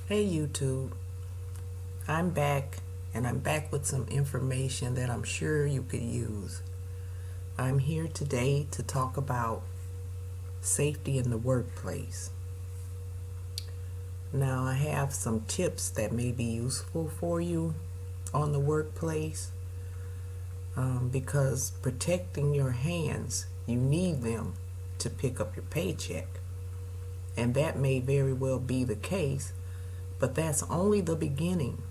Hey YouTube, I'm back and I'm back with some information that I'm sure you could use. I'm here today to talk about safety in the workplace. Now, I have some tips that may be useful for you on the workplace because protecting your hands, you need them to pick up your paycheck. And that may very well be the case, but that's only the beginning.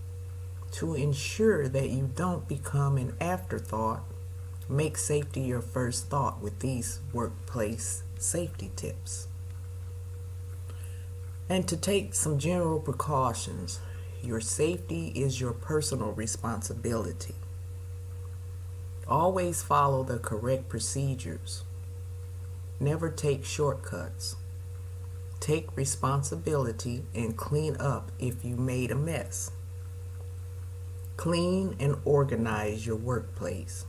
To ensure that you don't become an afterthought, make safety your first thought with these workplace safety tips. And to take some general precautions, your safety is your personal responsibility. Always follow the correct procedures. Never take shortcuts. Take responsibility and clean up if you made a mess. Clean and organize your workplace,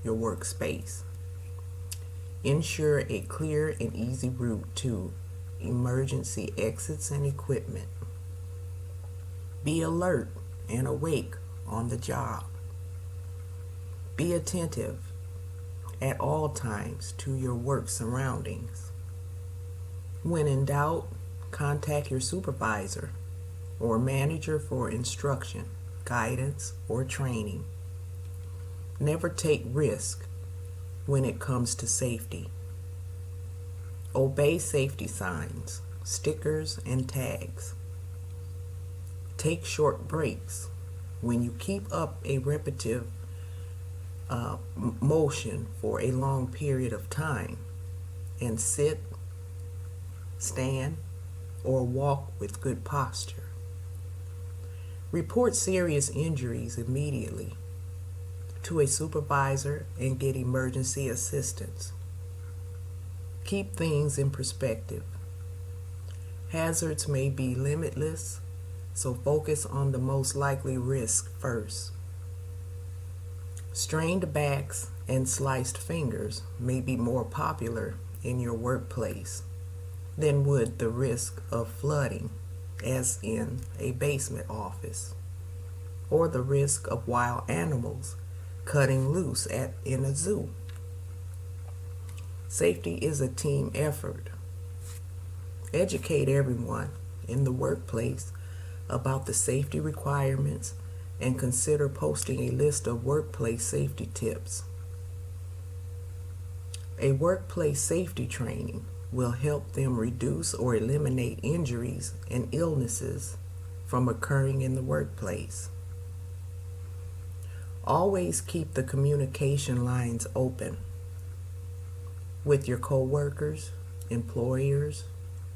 your workspace. Ensure a clear and easy route to emergency exits and equipment. Be alert and awake on the job. Be attentive at all times to your work surroundings. When in doubt, contact your supervisor or manager for instruction, guidance, or training. Never take risk when it comes to safety. Obey safety signs, stickers, and tags. Take short breaks. When you keep up a repetitive motion for a long period of time, and sit, stand, or walk with good posture. Report serious injuries immediately to a supervisor and get emergency assistance. Keep things in perspective. Hazards may be limitless, so focus on the most likely risk first. Strained backs and sliced fingers may be more popular in your workplace than would the risk of flooding, as in a basement office, or the risk of wild animals cutting loose in a zoo. Safety is a team effort. Educate everyone in the workplace about the safety requirements and consider posting a list of workplace safety tips. A workplace safety training will help them reduce or eliminate injuries and illnesses from occurring in the workplace. Always keep the communication lines open with your coworkers, employers,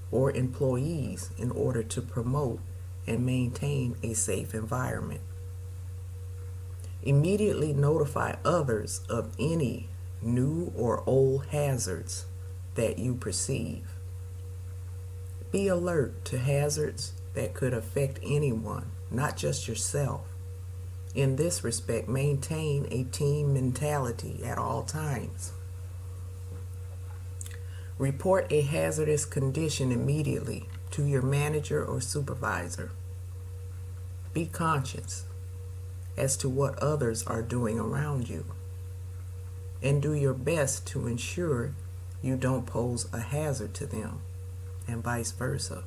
or employees in order to promote and maintain a safe environment. Immediately notify others of any new or old hazards that you perceive. Be alert to hazards that could affect anyone, not just yourself. In this respect, maintain a team mentality at all times. Report a hazardous condition immediately to your manager or supervisor. Be conscious as to what others are doing around you, and do your best to ensure you don't pose a hazard to them, and vice versa.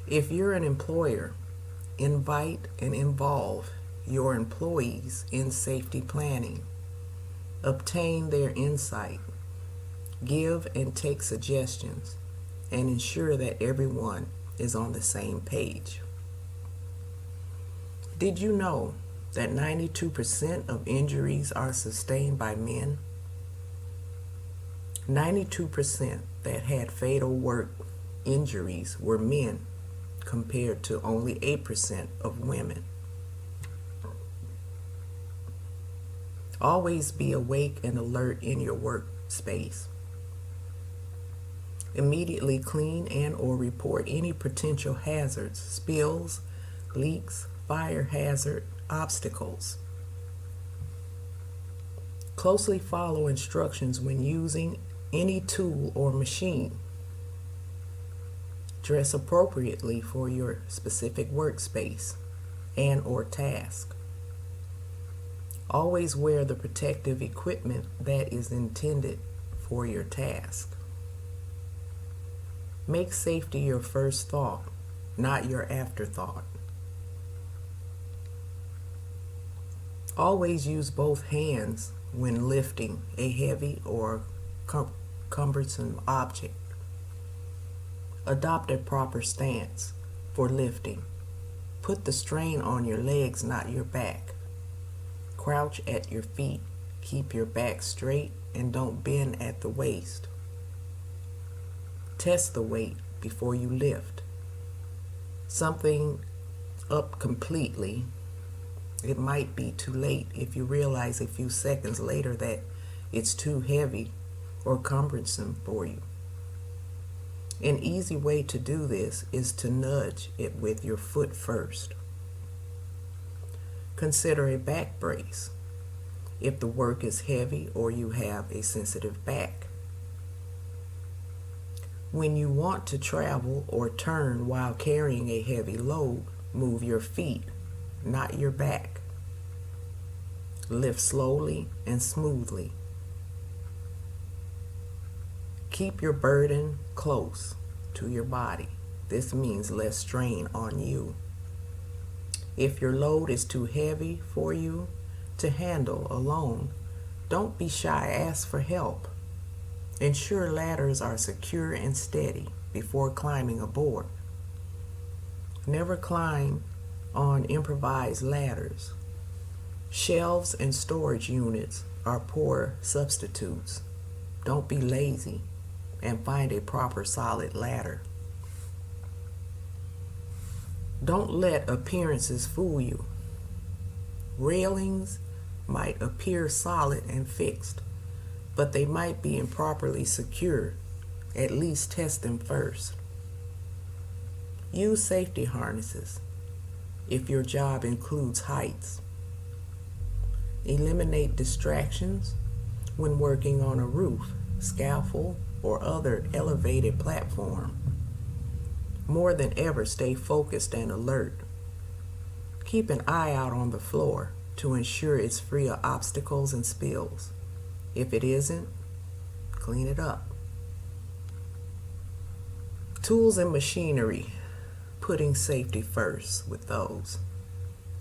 If you're an employer, invite and involve your employees in safety planning. Obtain their insight. Give and take suggestions, and ensure that everyone is on the same page. Did you know that 92% of injuries are sustained by men? 92% that had fatal work injuries were men, compared to only 8% of women. Always be awake and alert in your workspace. Immediately clean and or report any potential hazards, spills, leaks, fire hazard, obstacles. Closely follow instructions when using any tool or machine. Dress appropriately for your specific workspace and or task. Always wear the protective equipment that is intended for your task. Make safety your first thought, not your afterthought. Always use both hands when lifting a heavy or cumbersome object. Adopt a proper stance for lifting. Put the strain on your legs, not your back. Crouch at your feet. Keep your back straight and don't bend at the waist. Test the weight before you lift. Something up completely, it might be too late if you realize a few seconds later that it's too heavy or cumbersome for you. An easy way to do this is to nudge it with your foot first. Consider a back brace if the work is heavy or you have a sensitive back. When you want to travel or turn while carrying a heavy load, move your feet, not your back. Lift slowly and smoothly. Keep your burden close to your body. This means less strain on you. If your load is too heavy for you to handle alone, don't be shy, ask for help. Ensure ladders are secure and steady before climbing aboard. Never climb on improvised ladders. Shelves and storage units are poor substitutes. Don't be lazy and find a proper solid ladder. Don't let appearances fool you. Railings might appear solid and fixed, but they might be improperly secured. At least test them first. Use safety harnesses if your job includes heights. Eliminate distractions when working on a roof, scaffold, or other elevated platform. More than ever, stay focused and alert. Keep an eye out on the floor to ensure it's free of obstacles and spills. If it isn't, clean it up. Tools and machinery, putting safety first with those.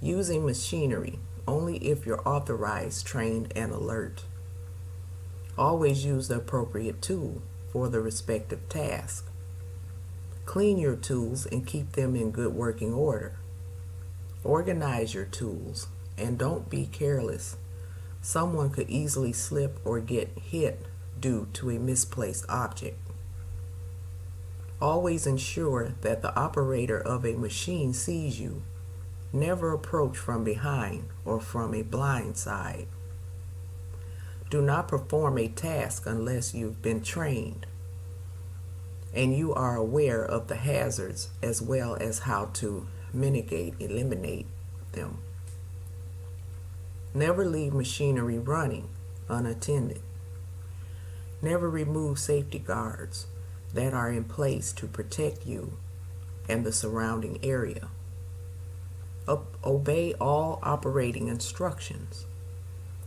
Using machinery only if you're authorized, trained, and alert. Always use the appropriate tool for the respective task. Clean your tools and keep them in good working order. Organize your tools and don't be careless. Someone could easily slip or get hit due to a misplaced object. Always ensure that the operator of a machine sees you. Never approach from behind or from a blind side. Do not perform a task unless you've been trained and you are aware of the hazards as well as how to eliminate them. Never leave machinery running unattended. Never remove safety guards that are in place to protect you and the surrounding area. Obey all operating instructions.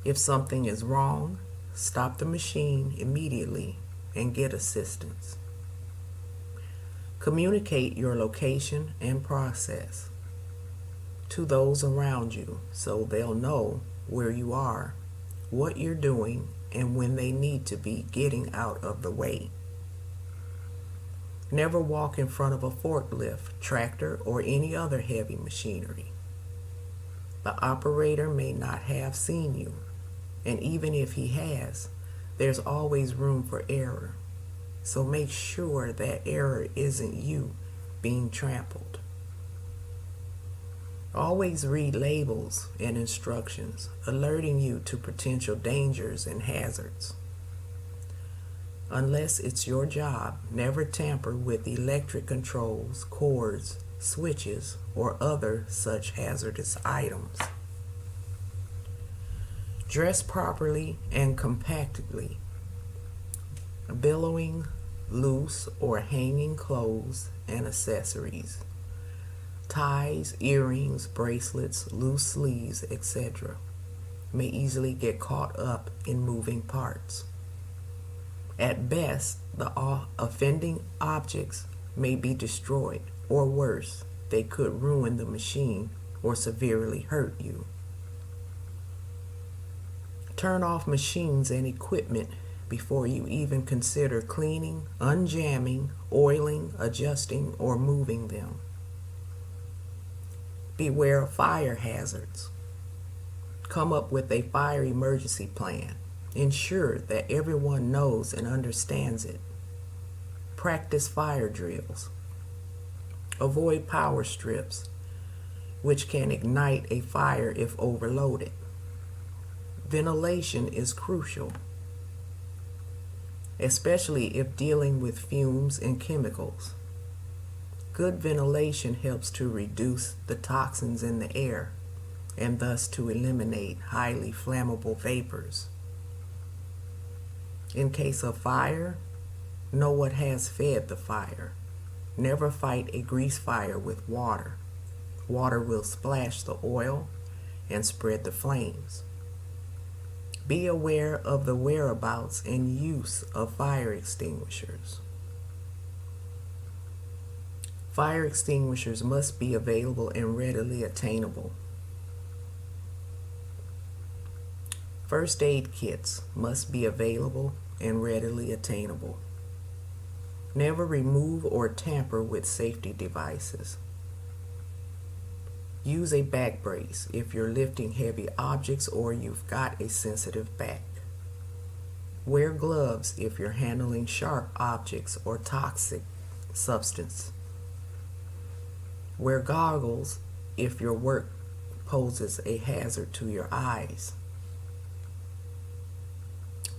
If something is wrong, stop the machine immediately and get assistance. Communicate your location and process to those around you so they'll know where you are, what you're doing, and when they need to be getting out of the way. Never walk in front of a forklift, tractor, or any other heavy machinery. The operator may not have seen you, and even if he has, there's always room for error. So make sure that error isn't you being trampled. Always read labels and instructions, alerting you to potential dangers and hazards. Unless it's your job, never tamper with electric controls, cords, switches, or other such hazardous items. Dress properly and compactly. Billowing loose or hanging clothes and accessories, ties, earrings, bracelets, loose sleeves, etc., may easily get caught up in moving parts. At best, the offending objects may be destroyed, or worse, they could ruin the machine or severely hurt you. Turn off machines and equipment before you even consider cleaning, unjamming, oiling, adjusting, or moving them. Beware of fire hazards. Come up with a fire emergency plan. Ensure that everyone knows and understands it. Practice fire drills. Avoid power strips, which can ignite a fire if overloaded. Ventilation is crucial, especially if dealing with fumes and chemicals. Good ventilation helps to reduce the toxins in the air and thus to eliminate highly flammable vapors. In case of fire, know what has fed the fire. Never fight a grease fire with water. Water will splash the oil and spread the flames. Be aware of the whereabouts and use of fire extinguishers. Fire extinguishers must be available and readily attainable. First aid kits must be available and readily attainable. Never remove or tamper with safety devices. Use a back brace if you're lifting heavy objects or you've got a sensitive back. Wear gloves if you're handling sharp objects or toxic substance. Wear goggles if your work poses a hazard to your eyes.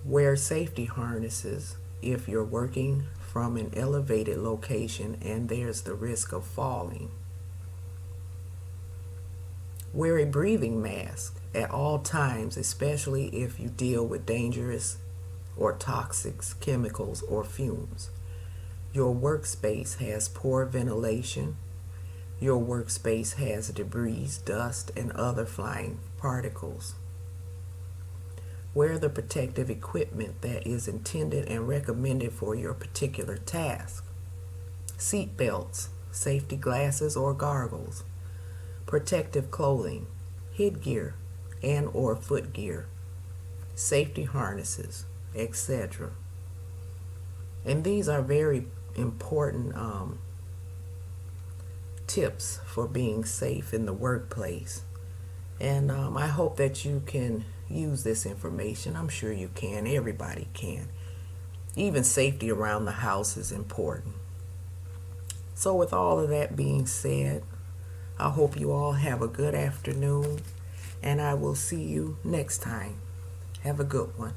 Wear safety harnesses if you're working from an elevated location and there's the risk of falling. Wear a breathing mask at all times, especially if you deal with dangerous or toxic chemicals or fumes. Your workspace has poor ventilation. Your workspace has debris, dust, and other flying particles. Wear the protective equipment that is intended and recommended for your particular task. Seat belts, safety glasses or goggles, protective clothing, headgear and or footgear, safety harnesses, etc. And these are very important tips for being safe in the workplace. And I hope that you can use this information. I'm sure you can. Everybody can. Even safety around the house is important. So with all of that being said, I hope you all have a good afternoon, and I will see you next time. Have a good one.